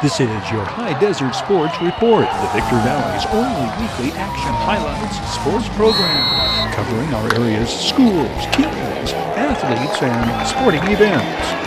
This is your High Desert Sports Report, the Victor Valley's only weekly action highlights sports program, covering our area's schools, kids, athletes, and sporting events.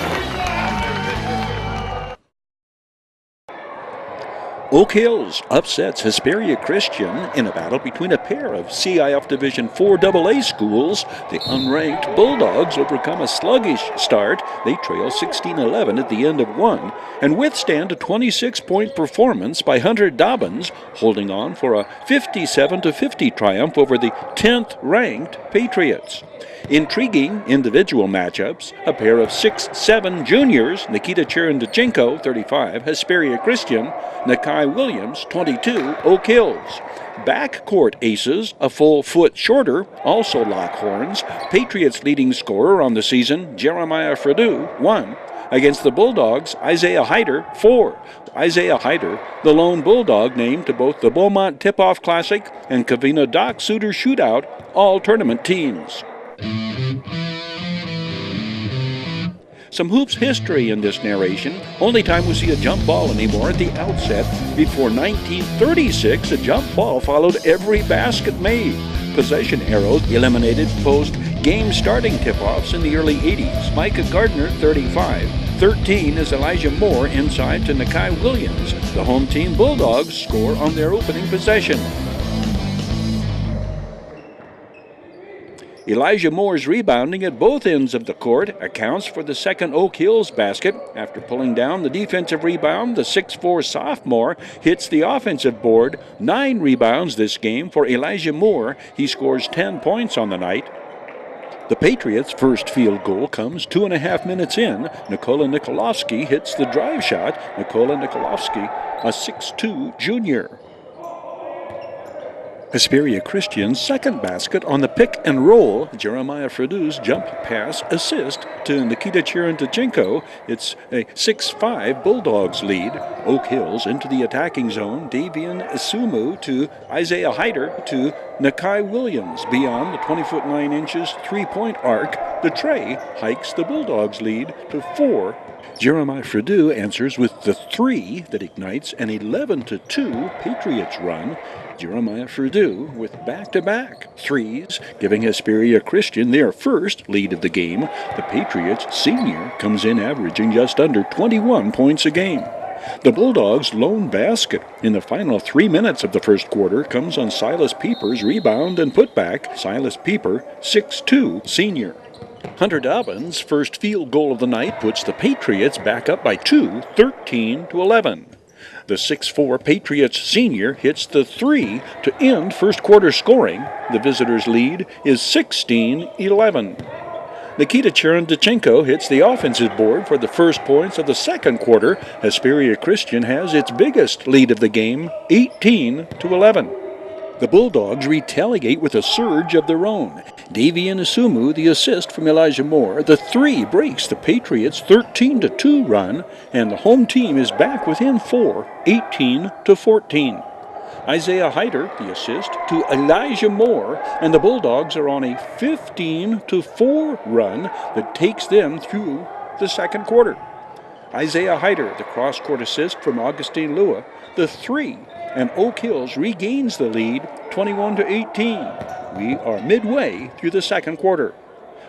Oak Hills upsets Hesperia Christian in a battle between a pair of CIF Division 4 AA schools. The unranked Bulldogs overcome a sluggish start. They trail 16-11 at the end of one and withstand a 26-point performance by Hunter Dobbins, holding on for a 57-50 triumph over the 10th-ranked Patriots. Intriguing individual matchups, a pair of 6'7" juniors, Nikita Cherendachenko, 35, Hesperia Christian, Nakai Williams, 22, Oak Hills. Backcourt aces, a full foot shorter, also Lockhorns. Patriots leading scorer on the season, Jeremiah Fredu, 1. Against the Bulldogs, Isaiah Hyder, 4. Isaiah Hyder, the lone Bulldog named to both the Beaumont Tip-Off Classic and Covina Dock Suitor Shootout, all tournament teams. Some hoops history in this narration. Only time we see a jump ball anymore at the outset. Before 1936, a jump ball followed every basket made. Possession arrows eliminated post-game starting tip-offs in the early 80s. Micah Gardner, 35. 13 is Elijah Moore inside to Nakai Williams. The home team Bulldogs score on their opening possession. Elijah Moore's rebounding at both ends of the court accounts for the second Oak Hills basket. After pulling down the defensive rebound, the 6'4" sophomore hits the offensive board. 9 rebounds this game for Elijah Moore. He scores 10 points on the night. The Patriots' first field goal comes 2.5 minutes in. Nikola Nikolovsky hits the drive shot. Nikola Nikolovsky, a 6'2" junior. Hesperia Christian's second basket on the pick and roll. Jeremiah Fredu's jump pass assist to Nikita Cherendachenko. It's a 6'5" Bulldogs lead. Oak Hills into the attacking zone. Davian Isumu to Isaiah Hyder to Nakai Williams. Beyond the 20'9" three-point arc, the tray hikes the Bulldogs lead to 4. Jeremiah Fredu answers with the 3 that ignites an 11-2 Patriots run. Jeremiah Fredu with back-to-back threes, giving Hesperia Christian their first lead of the game. The Patriots senior comes in averaging just under 21 points a game. The Bulldogs' lone basket in the final 3 minutes of the first quarter comes on Silas Pieper's rebound and putback. Silas Pieper, 6'2", senior. Hunter Dobbins' first field goal of the night puts the Patriots back up by 2, 13-11. The 6'4" Patriots senior hits the 3 to end first quarter scoring. The visitors' lead is 16-11. Nikita Cherendachenko hits the offensive board for the first points of the second quarter. Hesperia Christian has its biggest lead of the game, 18-11. The Bulldogs retaliate with a surge of their own. Davian Isumu, the assist from Elijah Moore. The 3 breaks the Patriots' 13-2 run, and the home team is back within 4, 18-14. Isaiah Hyder, the assist to Elijah Moore, and the Bulldogs are on a 15-4 run that takes them through the second quarter. Isaiah Hyder, the cross-court assist from Augustine Lua, the 3, and Oak Hills regains the lead 21-18. We are midway through the second quarter.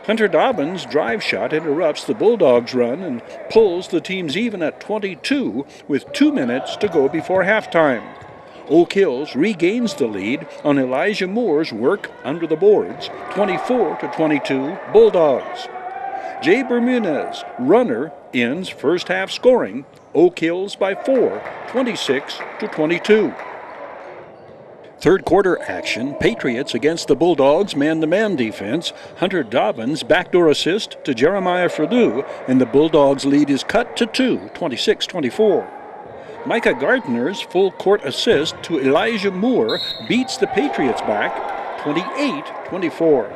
Hunter Dobbins' drive shot interrupts the Bulldogs' run and pulls the teams even at 22 with 2 minutes to go before halftime. Oak Hills regains the lead on Elijah Moore's work under the boards, 24-22 Bulldogs. Jay Bermudez, runner, ends first half scoring. Oak Hills by 4, 26-22. Third quarter action, Patriots against the Bulldogs man-to-man defense. Hunter Dobbins' backdoor assist to Jeremiah Fredu, and the Bulldogs' lead is cut to 2, 26-24. Micah Gardner's full court assist to Elijah Moore beats the Patriots back, 28-24.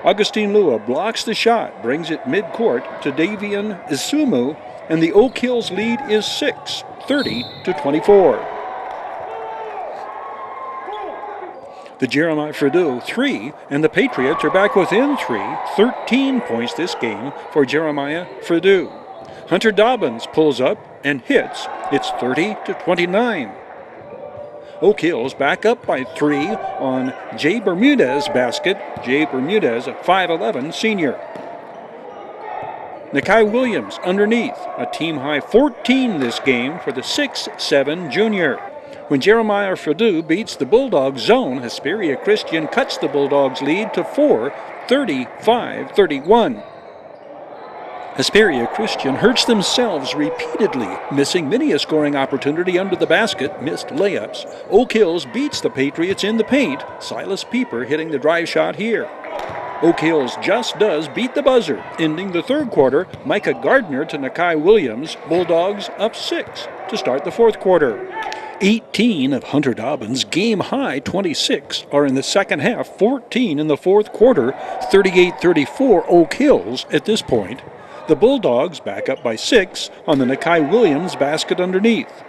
Augustine Lua blocks the shot, brings it mid-court to Davian Isumu, and the Oak Hills lead is 6, 30-24. The Jeremiah Fredu 3, and the Patriots are back within 3, 13 points this game for Jeremiah Fredu. Hunter Dobbins pulls up and hits. It's 30-29. Oak Hill's back up by 3 on Jay Bermudez basket. Jay Bermudez, a 5'11 senior. Nakai Williams underneath, a team-high 14 this game for the 6'7 junior. When Jeremiah Fredu beats the Bulldogs zone, Hesperia Christian cuts the Bulldogs lead to 4, 35-31. Hesperia Christian hurts themselves repeatedly, missing many a scoring opportunity under the basket, missed layups. Oak Hills beats the Patriots in the paint, Silas Pieper hitting the drive shot here. Oak Hills just does beat the buzzer, ending the third quarter. Micah Gardner to Nakai Williams, Bulldogs up 6 to start the fourth quarter. 18 of Hunter Dobbins' game-high 26 are in the second half, 14 in the fourth quarter, 38-34 Oak Hills at this point. The Bulldogs back up by 6 on the Nakai Williams basket underneath.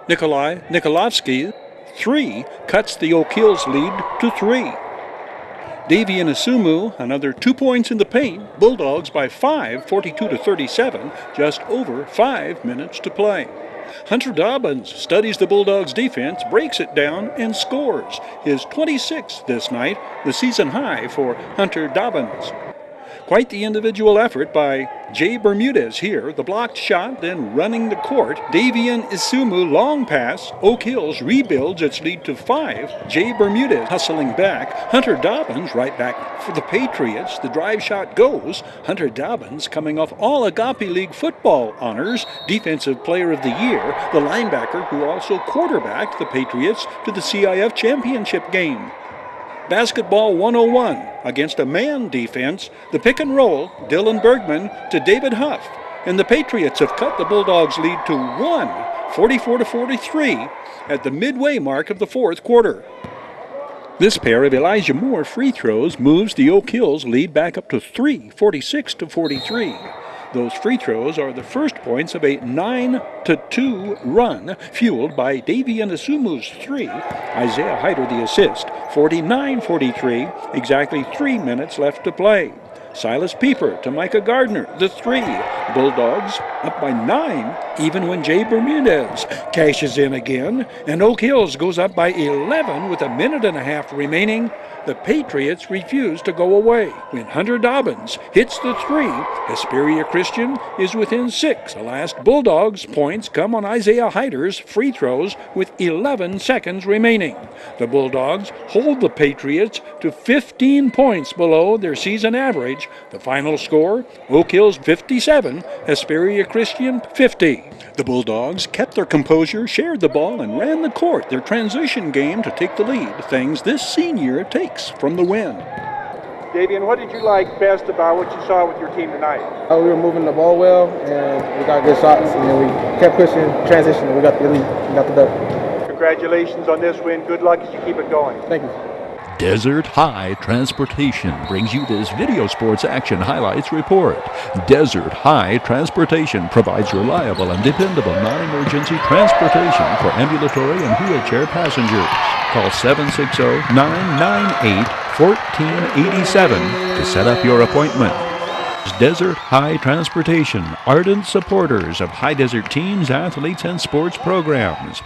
Nikolai Nikolovsky, 3, cuts the Oak Hills lead to 3. Davian Isumu, another 2 points in the paint. Bulldogs by 5, 42-37, just over 5 minutes to play. Hunter Dobbins studies the Bulldogs' defense, breaks it down, and scores. His 26th this night, the season high for Hunter Dobbins. Quite the individual effort by Jay Bermudez here. The blocked shot, then running the court. Davian Isumu, long pass. Oak Hills rebuilds its lead to 5. Jay Bermudez hustling back. Hunter Dobbins right back for the Patriots. The drive shot goes. Hunter Dobbins coming off all Agape League football honors. Defensive Player of the Year. The linebacker who also quarterbacked the Patriots to the CIF championship game. Basketball 101 against a man defense. The pick and roll, Dylan Bergman to David Huff. And the Patriots have cut the Bulldogs lead to 1, 44-43 at the midway mark of the fourth quarter. This pair of Elijah Moore free throws moves the Oak Hills lead back up to 3, 46-43. Those free throws are the first points of a 9-2 run, fueled by Davian Asumu's 3. Isaiah Hyder the assist, 49-43, exactly 3 minutes left to play. Silas Pieper to Micah Gardner, the 3. Bulldogs up by 9, even when Jay Bermudez cashes in again, and Oak Hills goes up by 11 with a minute and a half remaining. The Patriots refuse to go away. When Hunter Dobbins hits the 3, Hesperia Christian is within 6. The last Bulldogs points come on Isaiah Hyder's free throws with 11 seconds remaining. The Bulldogs hold the Patriots to 15 points below their season average. The final score, Oak Hills 57, Hesperia Christian 50. The Bulldogs kept their composure, shared the ball, and ran the court, their transition game to take the lead, things this senior takes from the win. Davian, what did you like best about what you saw with your team tonight? We were moving the ball well, and we got good shots, and then we kept pushing, transition, and we got the lead, we got the dub. Congratulations on this win. Good luck as you keep it going. Thank you. Desert High Transportation brings you this Video Sports Action Highlights report. Desert High Transportation provides reliable and dependable non-emergency transportation for ambulatory and wheelchair passengers. Call 760-998-1487 to set up your appointment. Desert High Transportation, ardent supporters of high desert teams, athletes, and sports programs.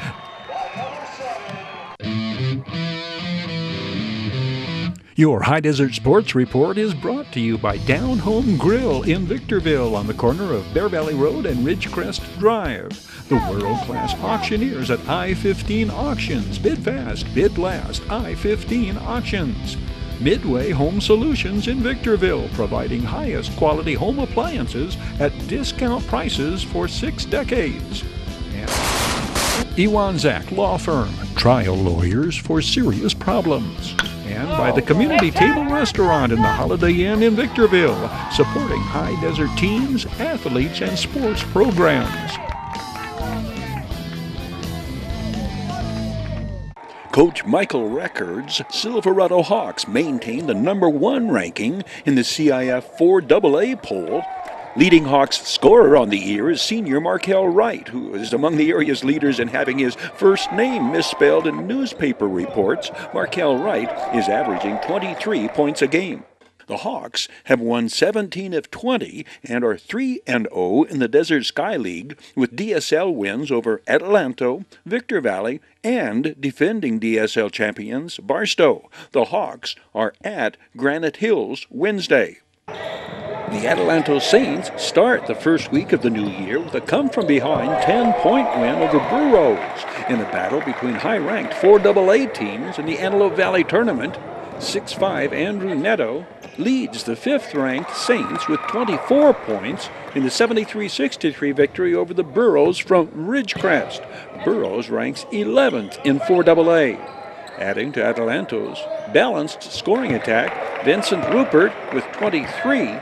Your High Desert Sports Report is brought to you by Down Home Grill in Victorville on the corner of Bear Valley Road and Ridgecrest Drive. The world-class auctioneers at I-15 Auctions. Bid fast, bid last. I-15 Auctions. Midway Home Solutions in Victorville, providing highest quality home appliances at discount prices for 6 decades. And Iwanzak Law Firm, trial lawyers for serious problems. And by the Community Table Restaurant in the Holiday Inn in Victorville, supporting high desert teams, athletes, and sports programs. Coach Michael Reckard's Silverado Hawks maintain the #1 ranking in the CIF 4AA poll. Leading Hawks scorer on the year is senior Markel Wright, who is among the area's leaders in having his first name misspelled in newspaper reports. Markel Wright is averaging 23 points a game. The Hawks have won 17 of 20 and are 3-0 in the Desert Sky League with DSL wins over Adelanto, Victor Valley, and defending DSL champions Barstow. The Hawks are at Granite Hills Wednesday. The Adelanto Saints start the first week of the new year with a come-from-behind 10-point win over Burroughs in a battle between high-ranked 4AA teams in the Antelope Valley Tournament. 6'5" Andrew Netto leads the 5th-ranked Saints with 24 points in the 73-63 victory over the Burroughs from Ridgecrest. Burroughs ranks 11th in 4AA. Adding to Adelanto's balanced scoring attack, Vincent Rupert with 23.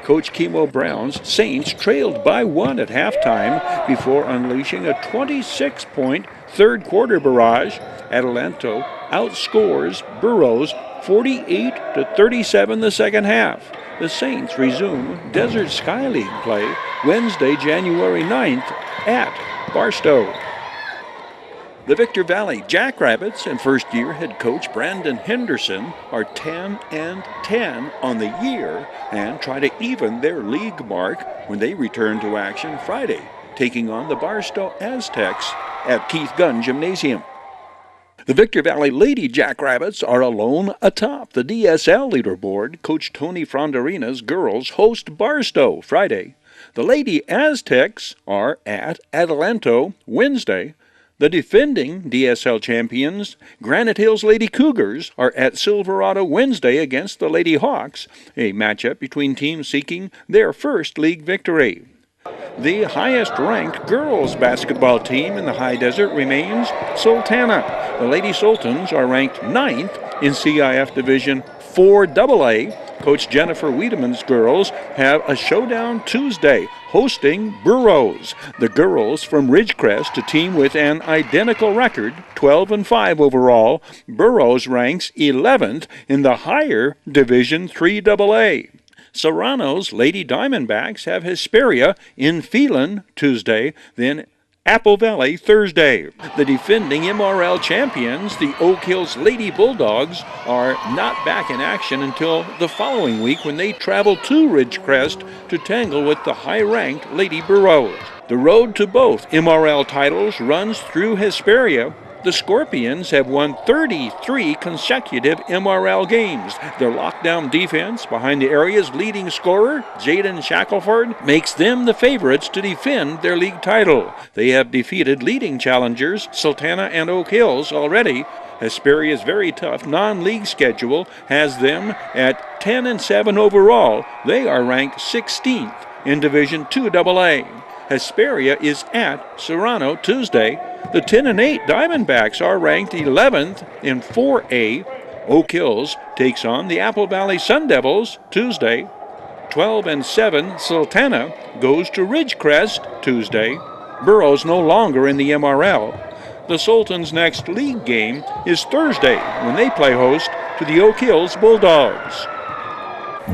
Coach Kimo Brown's Saints trailed by 1 at halftime before unleashing a 26-point third-quarter barrage. Adelanto outscores Burroughs 48-37 the second half. The Saints resume Desert Sky League play Wednesday, January 9th at Barstow. The Victor Valley Jackrabbits and first-year head coach Brandon Henderson are 10-10 on the year and try to even their league mark when they return to action Friday, taking on the Barstow Aztecs at Keith Gunn Gymnasium. The Victor Valley Lady Jackrabbits are alone atop the DSL leaderboard. Coach Tony Fronderina's girls host Barstow Friday. The Lady Aztecs are at Adelanto Wednesday. The defending DSL champions, Granite Hills Lady Cougars, are at Silverado Wednesday against the Lady Hawks, a matchup between teams seeking their first league victory. The highest-ranked girls basketball team in the high desert remains Sultana. The Lady Sultans are ranked 9th in CIF Division 4AA. Coach Jennifer Wiedemann's girls have a showdown Tuesday, hosting Burroughs. The girls from Ridgecrest, a team with an identical record, 12-5 overall. Burroughs ranks 11th in the higher Division 3AA. Serrano's Lady Diamondbacks have Hesperia in Phelan Tuesday, then Apple Valley Thursday. The defending MRL champions, the Oak Hills Lady Bulldogs, are not back in action until the following week when they travel to Ridgecrest to tangle with the high-ranked Lady Burroughs. The road to both MRL titles runs through Hesperia. The Scorpions have won 33 consecutive MRL games. Their lockdown defense behind the area's leading scorer, Jaden Shackelford, makes them the favorites to defend their league title. They have defeated leading challengers Sultana and Oak Hills already. Hesperia's very tough non-league schedule has them at 10-7 overall. They are ranked 16th in Division 2AA. Hesperia is at Serrano Tuesday. The 10-8 Diamondbacks are ranked 11th in 4A. Oak Hills takes on the Apple Valley Sun Devils Tuesday. 12-7 Sultana goes to Ridgecrest Tuesday. Burroughs no longer in the MRL. The Sultans' next league game is Thursday when they play host to the Oak Hills Bulldogs.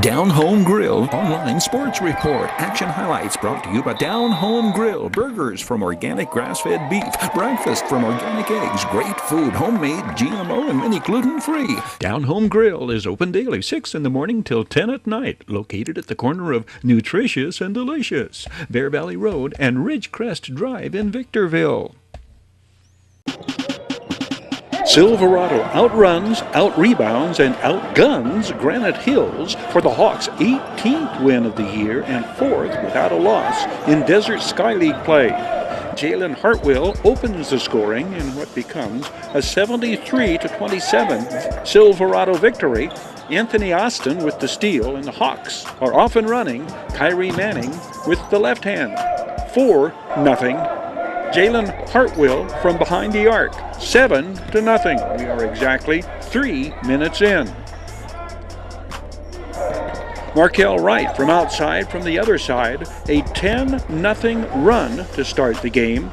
Down Home Grill Online Sports Report. Action highlights brought to you by Down Home Grill. Burgers from organic grass-fed beef. Breakfast from organic eggs. Great food, homemade, GMO, and many gluten-free. Down Home Grill is open daily, 6 in the morning till 10 at night. Located at the corner of Nutritious and Delicious, Bear Valley Road and Ridgecrest Drive in Victorville. Silverado outruns, outrebounds, and outguns Granite Hills for the Hawks' 18th win of the year and 4th without a loss in Desert Sky League play. Jalen Hartwell opens the scoring in what becomes a 73-27 Silverado victory. Anthony Austin with the steal, and the Hawks are off and running. Kyrie Manning with the left hand. 4-0. Jalen Hartwell from behind the arc, 7-0. We are exactly 3 minutes in. Markel Wright from outside from the other side, a 10-0 run to start the game.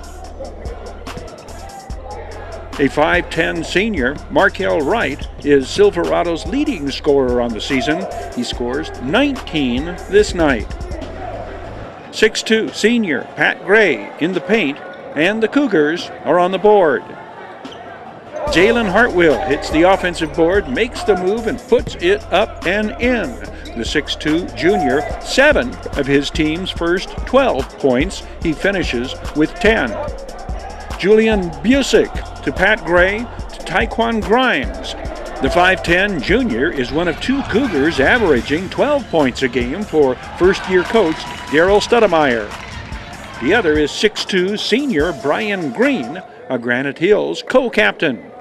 A 5'10" senior, Markel Wright is Silverado's leading scorer on the season. He scores 19 this night. 6'2" senior, Pat Gray in the paint, and the Cougars are on the board. Jalen Hartwell hits the offensive board, makes the move, and puts it up and in. the 6'2 junior, 7 of his team's first 12 points. He finishes with 10. Julian Busick to Pat Gray to Taekwon Grimes. The 5'10 junior is one of 2 Cougars averaging 12 points a game for first-year coach Daryl Stoudemire. The other is 6'2 senior Brian Green, a Granite Hills co-captain.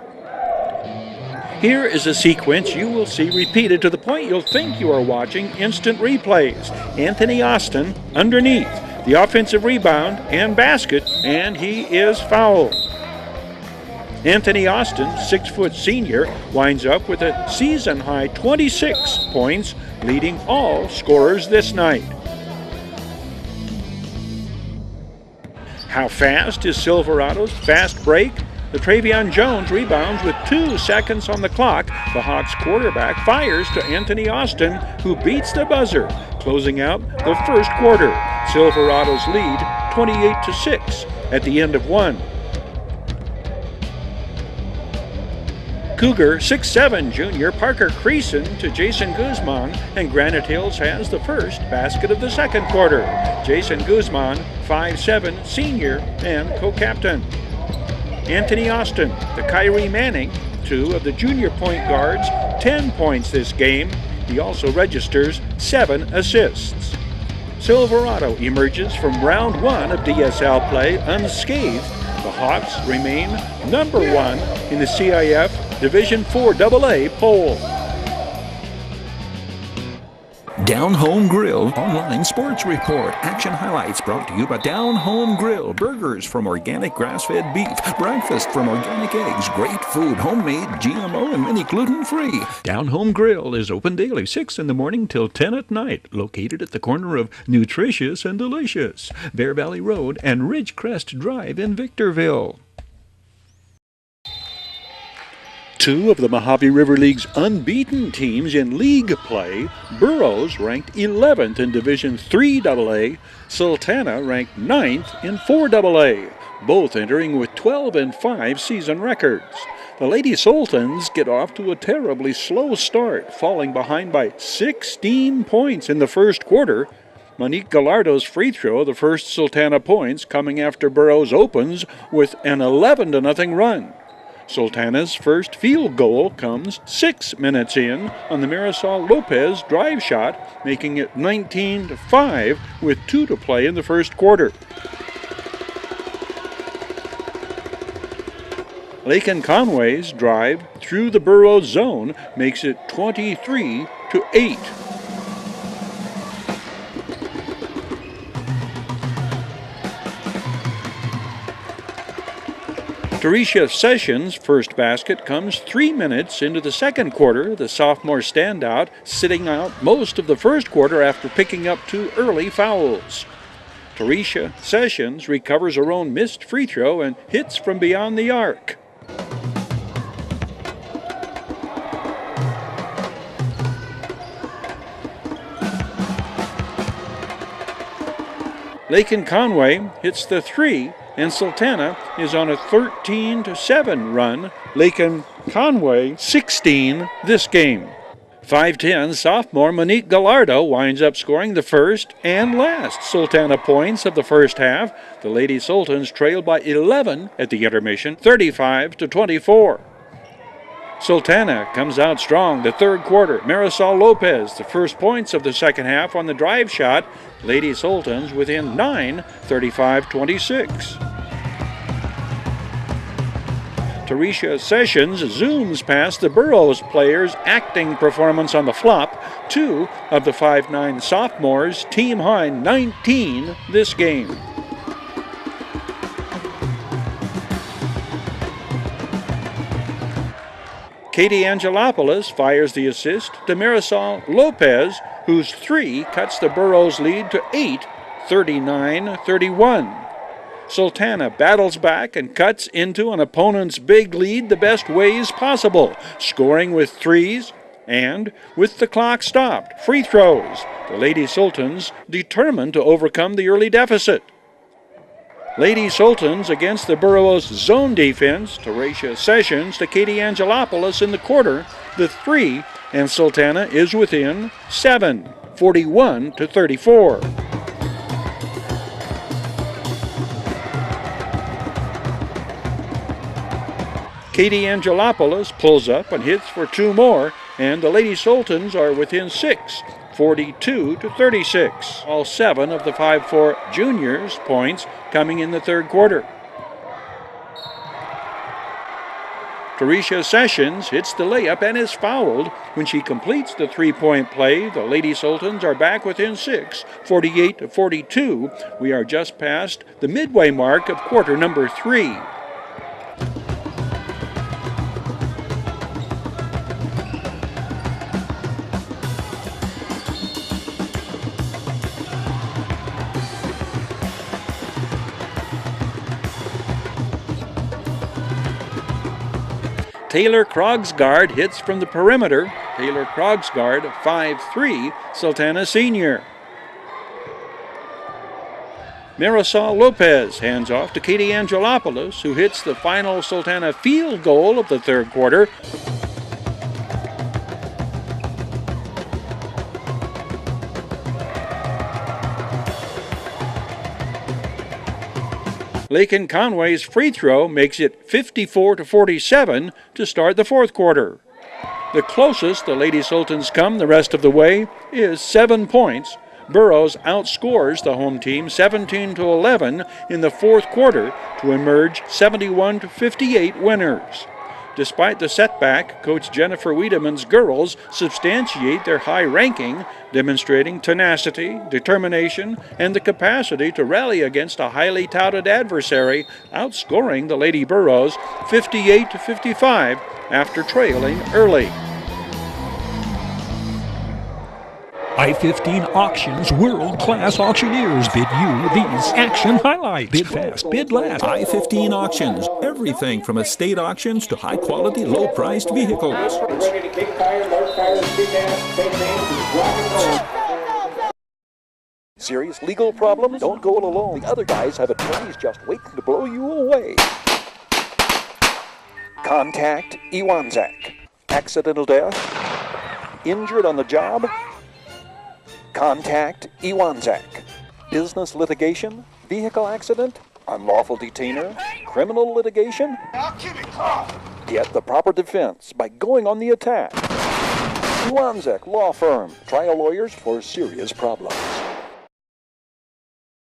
Here is a sequence you will see repeated to the point you'll think you are watching instant replays. Anthony Austin underneath, the offensive rebound and basket, and he is fouled. Anthony Austin, 6-foot senior, winds up with a season-high 26 points, leading all scorers this night. How fast is Silverado's fast break? The Travion Jones rebounds with 2 seconds on the clock. The Hawks quarterback fires to Anthony Austin, who beats the buzzer, closing out the first quarter. Silverado's lead 28-6 at the end of 1. Cougar 6'7 junior Parker Creason to Jason Guzman, and Granite Hills has the first basket of the second quarter. Jason Guzman, 5'7 senior and co-captain. Anthony Austin to Kyrie Manning, 2 of the junior point guards, 10 points this game. He also registers 7 assists. Silverado emerges from round 1 of DSL play unscathed. The Hawks remain number 1 in the CIF Division IV AA poll. Down Home Grill Online Sports Report. Action highlights brought to you by Down Home Grill. Burgers from organic grass-fed beef. Breakfast from organic eggs. Great food, homemade, GMO, and many gluten-free. Down Home Grill is open daily, 6 in the morning till 10 at night. Located at the corner of Nutritious and Delicious, Bear Valley Road and Ridgecrest Drive in Victorville. 2 of the Mojave River League's unbeaten teams in league play. Burroughs ranked 11th in Division III AA. Sultana ranked 9th in 4AA, both entering with 12-5 season records. The Lady Sultans get off to a terribly slow start, falling behind by 16 points in the first quarter. Monique Gallardo's free throw, the first Sultana points, coming after Burroughs opens with an 11-0 run. Sultana's first field goal comes 6 minutes in on the Marisol Lopez drive shot, making it 19-5 with 2 to play in the first quarter. Lakin Conway's drive through the Burroughs zone makes it 23-8. Teresia Sessions' first basket comes 3 minutes into the second quarter. The sophomore standout sitting out most of the first quarter after picking up 2 early fouls. Teresia Sessions recovers her own missed free throw and hits from beyond the arc. Lakin Conway hits the 3, and Sultana is on a 13-7 run. Lakin Conway 16 this game. 5'10 sophomore Monique Gallardo winds up scoring the first and last Sultana points of the first half. The Lady Sultans trail by 11 at the intermission, 35-24. Sultana comes out strong the third quarter. Marisol Lopez, the first points of the second half on the drive shot. Lady Sultans within 9, 35-26. Teresia Sessions zooms past the Burroughs players' acting performance on the flop. 2 of the 5'9 sophomores team high 19 this game. Katie Angelopoulos fires the assist to Marisol Lopez, whose 3 cuts the Burroughs lead to 8, 39-31. Sultana battles back and cuts into an opponent's big lead the best ways possible, scoring with 3s and, with the clock stopped, free throws. The Lady Sultans determined to overcome the early deficit. Lady Sultans against the Burroughs zone defense. Teresia Sessions to Katie Angelopoulos in the quarter, the 3, and Sultana is within 7, 41-34. Katie Angelopoulos pulls up and hits for 2 more, and the Lady Sultans are within 6, 42-36. All 7 of the 5-4 juniors' points coming in the third quarter. Teresia Sessions hits the layup and is fouled. When she completes the 3-point play, the Lady Sultans are back within 6, 48-42. We are just past the midway mark of quarter number 3. Taylor Krogsgaard hits from the perimeter. Taylor Krogsgaard, 5'3", Sultana senior. Marisol Lopez hands off to Katie Angelopoulos, who hits the final Sultana field goal of the third quarter. Lakin Conway's free throw makes it 54-47 to start the fourth quarter. The closest the Lady Sultans come the rest of the way is 7 points. Burroughs outscores the home team 17-11 in the fourth quarter to emerge 71-58 winners. Despite the setback, Coach Jennifer Wiedemann's girls substantiate their high ranking, demonstrating tenacity, determination, and the capacity to rally against a highly touted adversary, outscoring the Lady Burroughs 58-55 after trailing early. I-15 Auctions world-class auctioneers bid you these action highlights. Bid fast, bid last. I-15 Auctions. Everything from estate auctions to high-quality, low-priced vehicles. Serious legal problems? Don't go it alone. The other guys have attorneys just waiting to blow you away. Contact Iwanzak. Accidental death? Injured on the job? Contact Iwanzak. Business litigation? Vehicle accident? Unlawful detainer? Criminal litigation? Get the proper defense by going on the attack. Iwanzak Law Firm. Trial lawyers for serious problems.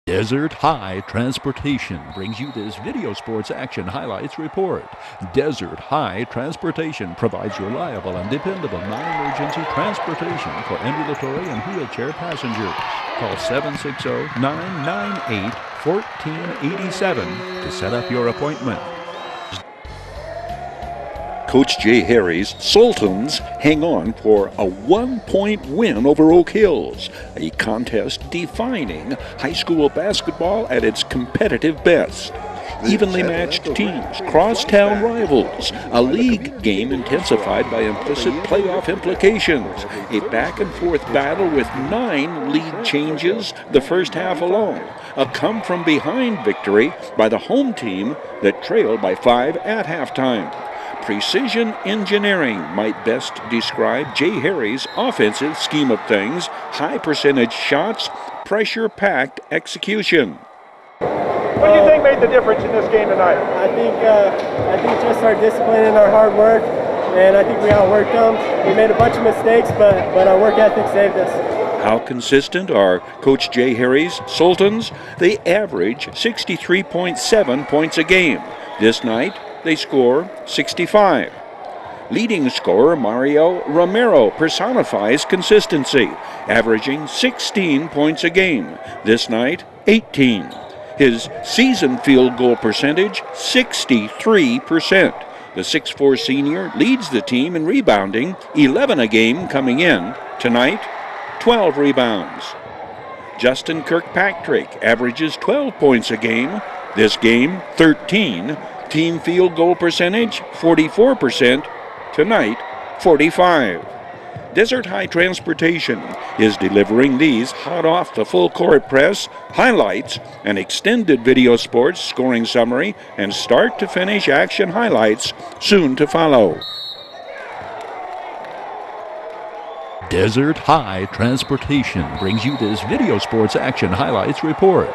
Desert High Transportation brings you this video sports action highlights report. Desert High Transportation provides reliable and dependable non-emergency transportation for ambulatory and wheelchair passengers. Call 760-998-1487 to set up your appointment. Coach Jay Harry's Sultans hang on for a 1-point win over Oak Hills, a contest defining high school basketball at its competitive best. Evenly matched teams, crosstown rivals, a league game intensified by implicit playoff implications, a back-and-forth battle with 9 lead changes the first half alone, a come-from-behind victory by the home team that trailed by 5 at halftime. Precision engineering might best describe Jay Harry's offensive scheme of things: high percentage shots, pressure-packed execution. What do you think made the difference in this game tonight? I think just our discipline and our hard work, and I think we outworked them. We made a bunch of mistakes, but our work ethic saved us. How consistent are Coach Jay Harry's Sultans? They average 63.7 points a game. This night, they score 65. Leading scorer Mario Romero personifies consistency, averaging 16 points a game. This night, 18. His season field goal percentage, 63%. The 6'4 senior leads the team in rebounding, 11 a game coming in. Tonight, 12 rebounds. Justin Kirkpatrick averages 12 points a game. This game, 13. Team field goal percentage, 44%. Tonight, 45. Desert High Transportation is delivering these hot off the full court press highlights, an extended video sports scoring summary, and start to finish action highlights soon to follow. Desert High Transportation brings you this video sports action highlights report.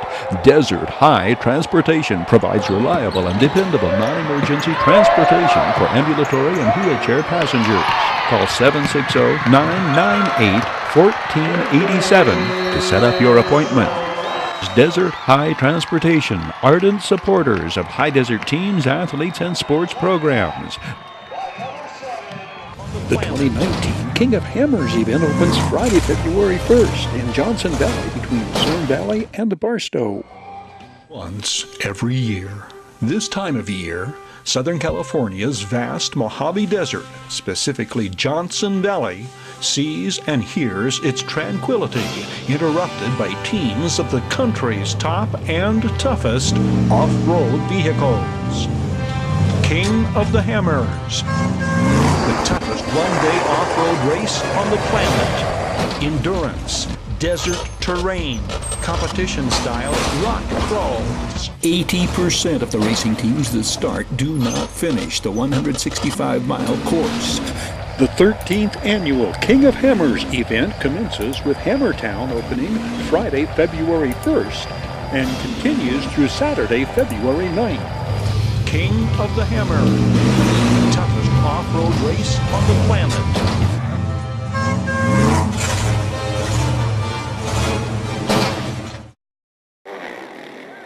Desert High Transportation provides reliable and dependable non-emergency transportation for ambulatory and wheelchair passengers. Call 760-998-1487 to set up your appointment. Desert High Transportation, ardent supporters of high desert teams, athletes, and sports programs. The 2019 King of Hammers event opens Friday, February 1st in Johnson Valley between Cern Valley and Barstow. Once every year, this time of year, Southern California's vast Mojave Desert, specifically Johnson Valley, sees and hears its tranquility interrupted by teams of the country's top and toughest off-road vehicles. King of the Hammers, the toughest one-day off-road race on the planet. Endurance, desert terrain, competition-style rock crawls. 80% of the racing teams that start do not finish the 165-mile course. The 13th annual King of Hammers event commences with Hammertown opening Friday, February 1st and continues through Saturday, February 9th. King of the Hammer, the toughest off-road race on the planet.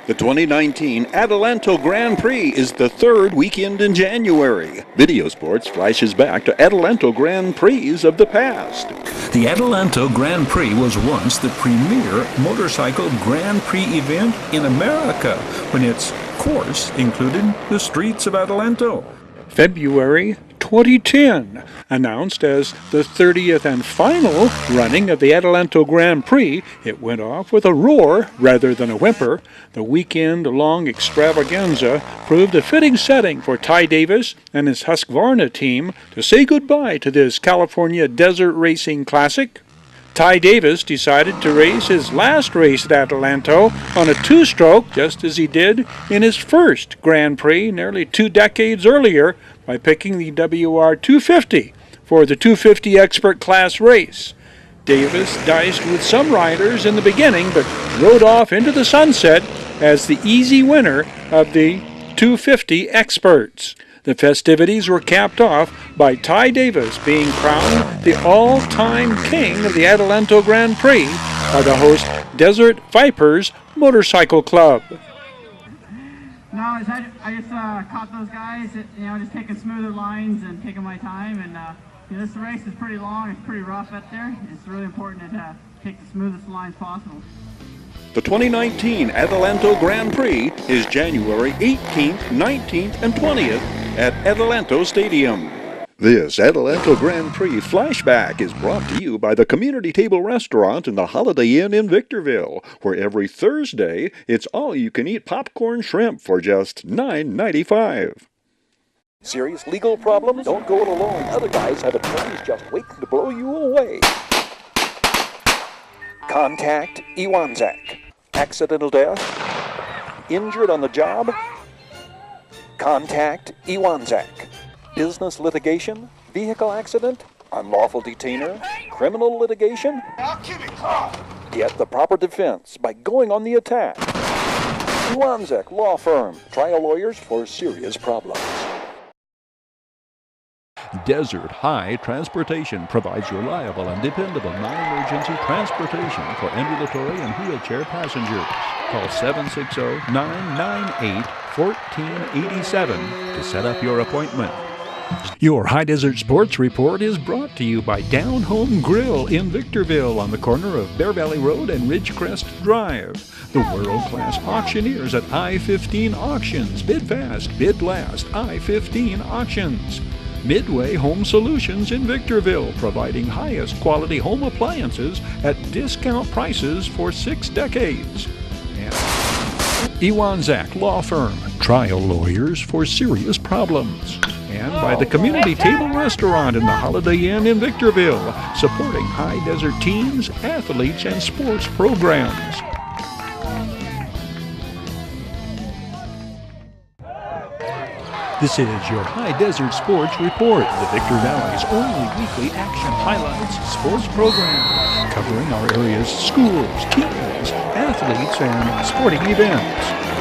The 2019 Adelanto Grand Prix is the third weekend in January. Video Sports flashes back to Adelanto Grand Prix of the past. The Adelanto Grand Prix was once the premier motorcycle Grand Prix event in America when its course included the streets of Adelanto. February 2010, announced as the 30th and final running of the Adelanto Grand Prix, it went off with a roar rather than a whimper. The weekend-long extravaganza proved a fitting setting for Ty Davis and his Husqvarna team to say goodbye to this California desert racing classic. Ty Davis decided to race his last race at Adelanto on a two-stroke, just as he did in his first Grand Prix nearly 2 decades earlier by picking the WR250 for the 250 expert class race. Davis diced with some riders in the beginning, but rode off into the sunset as the easy winner of the 250 experts. The festivities were capped off by Ty Davis being crowned the all-time king of the Adelanto Grand Prix by the host Desert Vipers Motorcycle Club. No, I just caught those guys, just taking smoother lines and taking my time. And this race is pretty long, it's pretty rough out there. It's really important to take the smoothest lines possible. The 2019 Adelanto Grand Prix is January 18th, 19th, and 20th at Adelanto Stadium. This Adelanto Grand Prix flashback is brought to you by the Community Table Restaurant in the Holiday Inn in Victorville, where every Thursday it's all-you-can-eat popcorn shrimp for just $9.95. Serious legal problems? Don't go it alone. Other guys have attorneys just waiting to blow you away. Contact Iwanzak. Accidental death? Injured on the job? Contact Iwanzak. Business litigation? Vehicle accident? Unlawful detainer? Criminal litigation? Get the proper defense by going on the attack. Iwanzak Law Firm. Trial lawyers for serious problems. Desert High Transportation provides reliable and dependable non-emergency transportation for ambulatory and wheelchair passengers. Call 760-998-1487 to set up your appointment. Your High Desert Sports Report is brought to you by Down Home Grill in Victorville on the corner of Bear Valley Road and Ridgecrest Drive. The world-class auctioneers at I-15 Auctions. Bid fast, bid last. I-15 Auctions. Midway Home Solutions in Victorville, providing highest quality home appliances at discount prices for 6 decades. And Iwanzak Law Firm, trial lawyers for serious problems. And by the Community Table Restaurant in the Holiday Inn in Victorville, supporting high desert teams, athletes, and sports programs. This is your Hdsr Sports Report, the Victor Valley's only weekly action highlights sports program, covering our area's schools, teams, athletes, and sporting events.